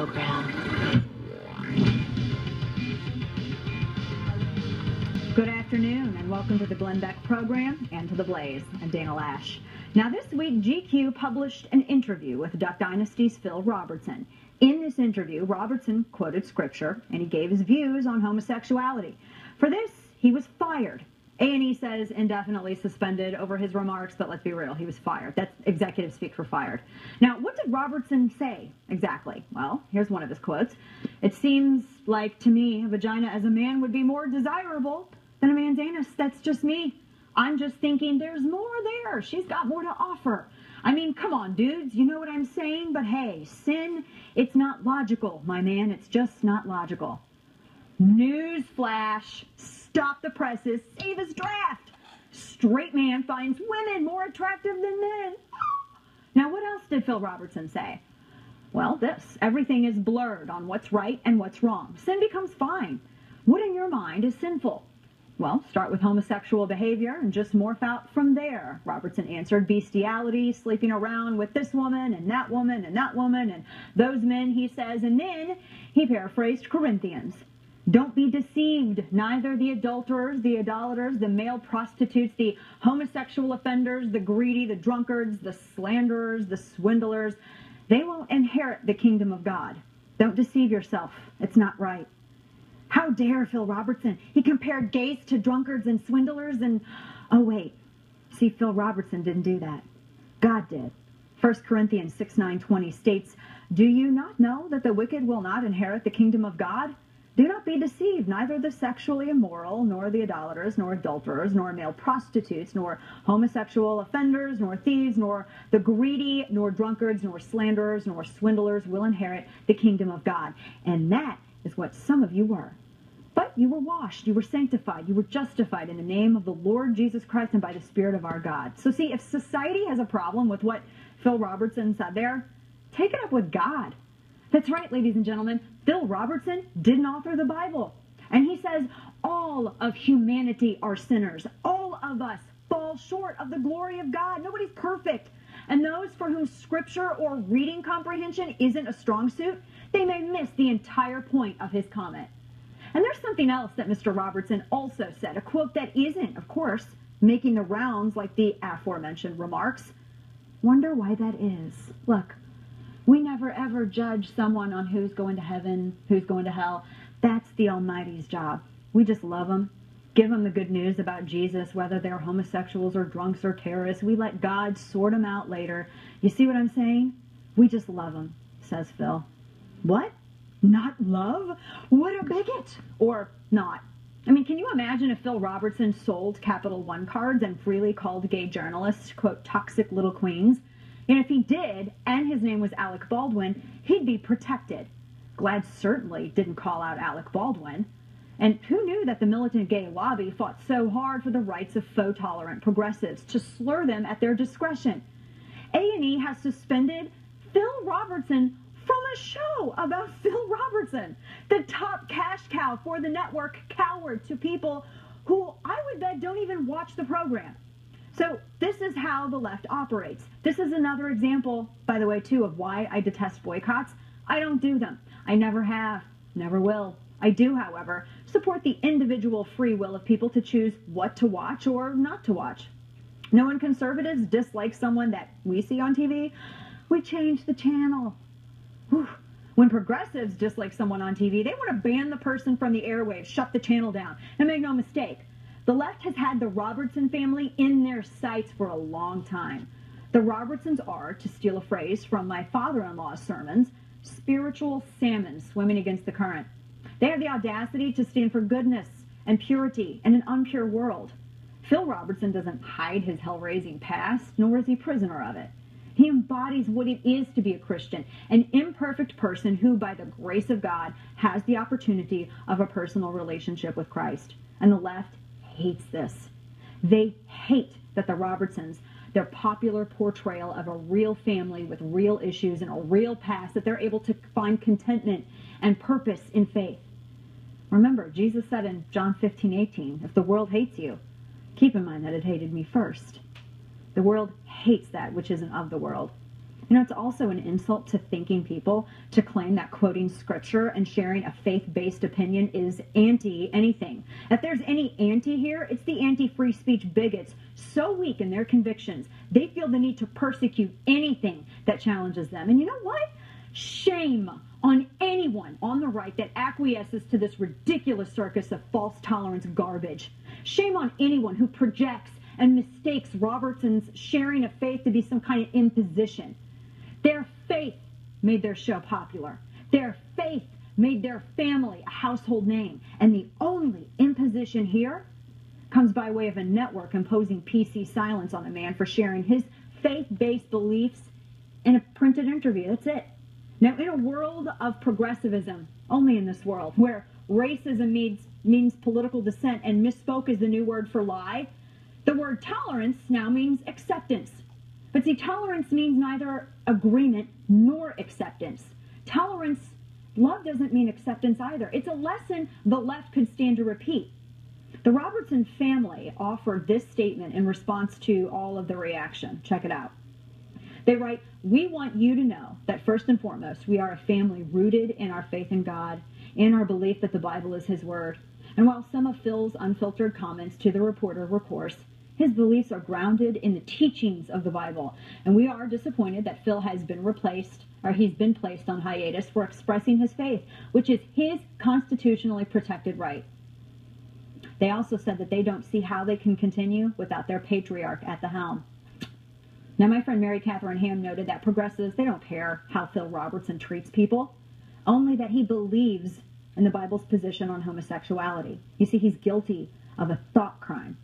program. Good afternoon, and welcome to the Glenn Beck program and to The Blaze. I'm Dana Lash. Now, this week, GQ published an interview with Duck Dynasty's Phil Robertson. In this interview, Robertson quoted scripture, and he gave his views on homosexuality. For this, he was fired. A&E says indefinitely suspended over his remarks, but let's be real, he was fired. That's executive speak for fired. Now, what did Robertson say exactly? Well, here's one of his quotes. "It seems like, to me, a vagina as a man would be more desirable than a man's anus. That's just me. I'm just thinking there's more there. She's got more to offer. I mean, come on, dudes, you know what I'm saying? But hey, sin, it's not logical, my man. It's just not logical." News flash. Stop the presses. Save his draft. Straight man finds women more attractive than men. Now, what else did Phil Robertson say? Well, this. Everything is blurred on what's right and what's wrong. Sin becomes fine. What in your mind is sinful? Well, start with homosexual behavior and just morph out from there. Robertson answered bestiality, sleeping around with this woman and that woman and that woman and those men, he says. And then he paraphrased Corinthians. Don't be deceived. Neither the adulterers, the idolaters, the male prostitutes, the homosexual offenders, the greedy, the drunkards, the slanderers, the swindlers, they won't inherit the kingdom of God. Don't deceive yourself. It's not right. How dare Phil Robertson? He compared gays to drunkards and swindlers and... Oh, wait. See, Phil Robertson didn't do that. God did. 1 Corinthians 6:9-20 states, "Do you not know that the wicked will not inherit the kingdom of God? Do not be deceived, neither the sexually immoral, nor the idolaters, nor adulterers, nor male prostitutes, nor homosexual offenders, nor thieves, nor the greedy, nor drunkards, nor slanderers, nor swindlers will inherit the kingdom of God." And that is what some of you were. But you were washed, you were sanctified, you were justified in the name of the Lord Jesus Christ and by the Spirit of our God. So see, if society has a problem with what Phil Robertson said there, take it up with God. That's right, ladies and gentlemen. Phil Robertson didn't author the Bible. And he says all of humanity are sinners. All of us fall short of the glory of God. Nobody's perfect. And those for whom scripture or reading comprehension isn't a strong suit, they may miss the entire point of his comment. And there's something else that Mr. Robertson also said, a quote that isn't, of course, making the rounds like the aforementioned remarks. Wonder why that is. Look, we never ever judge someone on who's going to heaven, who's going to hell. That's the Almighty's job. We just love them, give them the good news about Jesus, whether they're homosexuals or drunks or terrorists. We let God sort them out later. You see what I'm saying? We just love them, says Phil. What? Not love? What a bigot! Or not. I mean, can you imagine if Phil Robertson sold Capital One cards and freely called gay journalists, quote, toxic little queens? And if he did, and his name was Alec Baldwin, he'd be protected. Glad certainly didn't call out Alec Baldwin. And who knew that the militant gay lobby fought so hard for the rights of faux-tolerant progressives to slur them at their discretion? A&E has suspended Phil Robertson from a show about Phil Robertson, the top cash cow for the network, cowered to people who I would bet don't even watch the program. So this is how the left operates. This is another example, by the way, too, of why I detest boycotts. I don't do them. I never have, never will. I do, however, support the individual free will of people to choose what to watch or not to watch. No, when conservatives dislike someone that we see on TV, we change the channel. Whew. When progressives dislike someone on TV, they want to ban the person from the airwaves, shut the channel down. And make no mistake, the left has had the Robertson family in their sights for a long time. The Robertsons are, to steal a phrase from my father-in-law's sermons, spiritual salmon swimming against the current. They have the audacity to stand for goodness and purity in an unpure world. Phil Robertson doesn't hide his hell-raising past, nor is he prisoner of it. He embodies what it is to be a Christian, an imperfect person who, by the grace of God, has the opportunity of a personal relationship with Christ. And the left hates this. They hate that the Robertsons, their popular portrayal of a real family with real issues and a real past, that they're able to find contentment and purpose in faith. Remember, Jesus said in John 15:18, if the world hates you, keep in mind that it hated me first. The world hates that which isn't of the world. You know, it's also an insult to thinking people to claim that quoting scripture and sharing a faith-based opinion is anti-anything. If there's any anti here, it's the anti-free speech bigots so weak in their convictions, they feel the need to persecute anything that challenges them. And you know what? Shame on anyone on the right that acquiesces to this ridiculous circus of false tolerance garbage. Shame on anyone who projects and mistakes Robertson's sharing of faith to be some kind of imposition. Their faith made their show popular. Their faith made their family a household name. And the only imposition here comes by way of a network imposing PC silence on a man for sharing his faith-based beliefs in a printed interview. That's it. Now, in a world of progressivism, only in this world, where racism means political dissent and misspoke is the new word for lie, the word tolerance now means acceptance. But see, tolerance means neither agreement nor acceptance. Tolerance, love doesn't mean acceptance either. It's a lesson the left could stand to repeat. The Robertson family offered this statement in response to all of the reaction. Check it out. They write, "We want you to know that first and foremost, we are a family rooted in our faith in God, in our belief that the Bible is His Word. And while some of Phil's unfiltered comments to the reporter were coarse, his beliefs are grounded in the teachings of the Bible. And we are disappointed that Phil has been he's been placed on hiatus for expressing his faith, which is his constitutionally protected right." They also said that they don't see how they can continue without their patriarch at the helm. Now, my friend Mary Catherine Ham noted that progressives, they don't care how Phil Robertson treats people, only that he believes in the Bible's position on homosexuality. You see, he's guilty of a thought crime.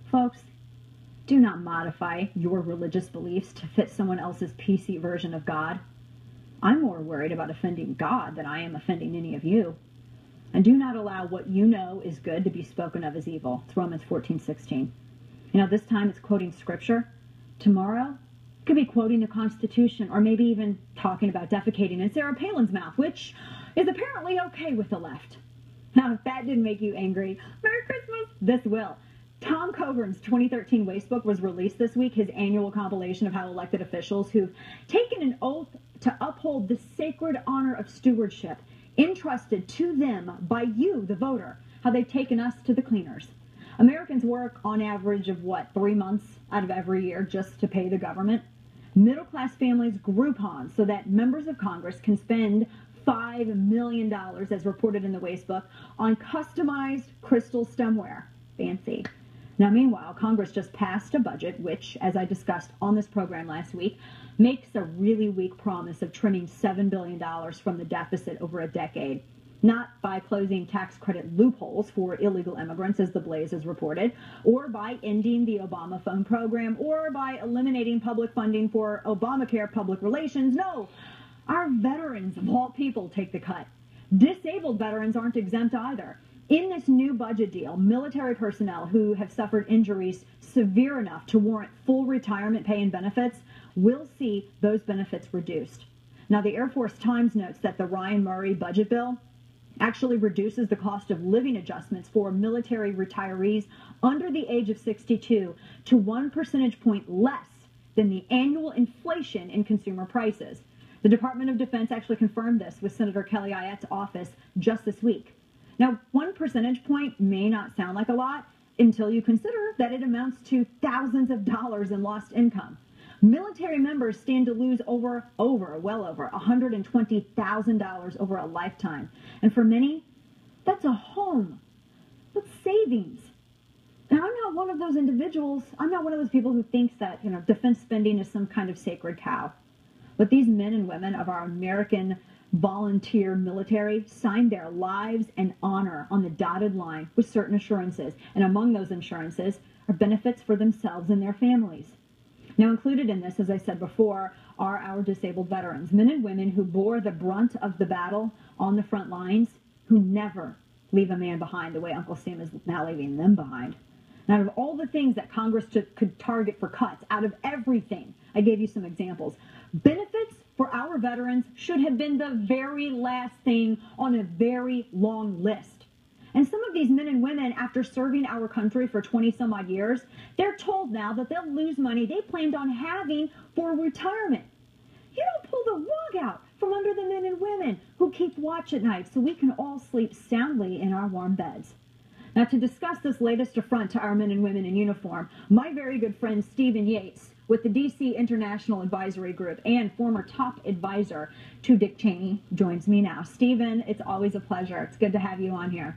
Folks, do not modify your religious beliefs to fit someone else's PC version of God. I'm more worried about offending God than I am offending any of you. And do not allow what you know is good to be spoken of as evil. It's Romans 14:16. You know, this time it's quoting scripture. Tomorrow, it could be quoting the Constitution, or maybe even talking about defecating in Sarah Palin's mouth, which is apparently okay with the left. Now, if that didn't make you angry, Merry Christmas, this will. Tom Coburn's 2013 Waste Book was released this week, his annual compilation of how elected officials who've taken an oath to uphold the sacred honor of stewardship entrusted to them by you, the voter, how they've taken us to the cleaners. Americans work on average of 3 months out of every year just to pay the government. Middle-class families Groupon so that members of Congress can spend $5 million, as reported in the Waste Book, on customized crystal stemware. Fancy. Now, meanwhile, Congress just passed a budget which, as I discussed on this program last week, makes a really weak promise of trimming $7 billion from the deficit over a decade. Not by closing tax credit loopholes for illegal immigrants, as the Blaze has reported, or by ending the Obama phone program, or by eliminating public funding for Obamacare public relations. No, our veterans, of all people, take the cut. Disabled veterans aren't exempt either. In this new budget deal, military personnel who have suffered injuries severe enough to warrant full retirement pay and benefits will see those benefits reduced. Now, the Air Force Times notes that the Ryan Murray budget bill actually reduces the cost of living adjustments for military retirees under the age of 62 to 1 percentage point less than the annual inflation in consumer prices. The Department of Defense actually confirmed this with Senator Kelly Ayette's office just this week. Now, 1 percentage point may not sound like a lot until you consider that it amounts to thousands of dollars in lost income. Military members stand to lose well over $120,000 over a lifetime. And for many, that's a home. That's savings. Now, I'm not one of those individuals. I'm not one of those people who thinks that, defense spending is some kind of sacred cow. But these men and women of our American volunteer military signed their lives and honor on the dotted line with certain assurances. And among those assurances are benefits for themselves and their families. Now, included in this, as I said before, are our disabled veterans, men and women who bore the brunt of the battle on the front lines, who never leave a man behind the way Uncle Sam is now leaving them behind. And out of all the things that Congress could target for cuts, out of everything, I gave you some examples. Benefits for our veterans should have been the very last thing on a very long list. And some of these men and women, after serving our country for 20-some-odd years, they're told now that they'll lose money they planned on having for retirement. You don't pull the rug out from under the men and women who keep watch at night so we can all sleep soundly in our warm beds. Now, to discuss this latest affront to our men and women in uniform, my very good friend Stephen Yates with the D.C. International Advisory Group and former top advisor to Dick Cheney joins me now. Stephen, it's always a pleasure. It's good to have you on here.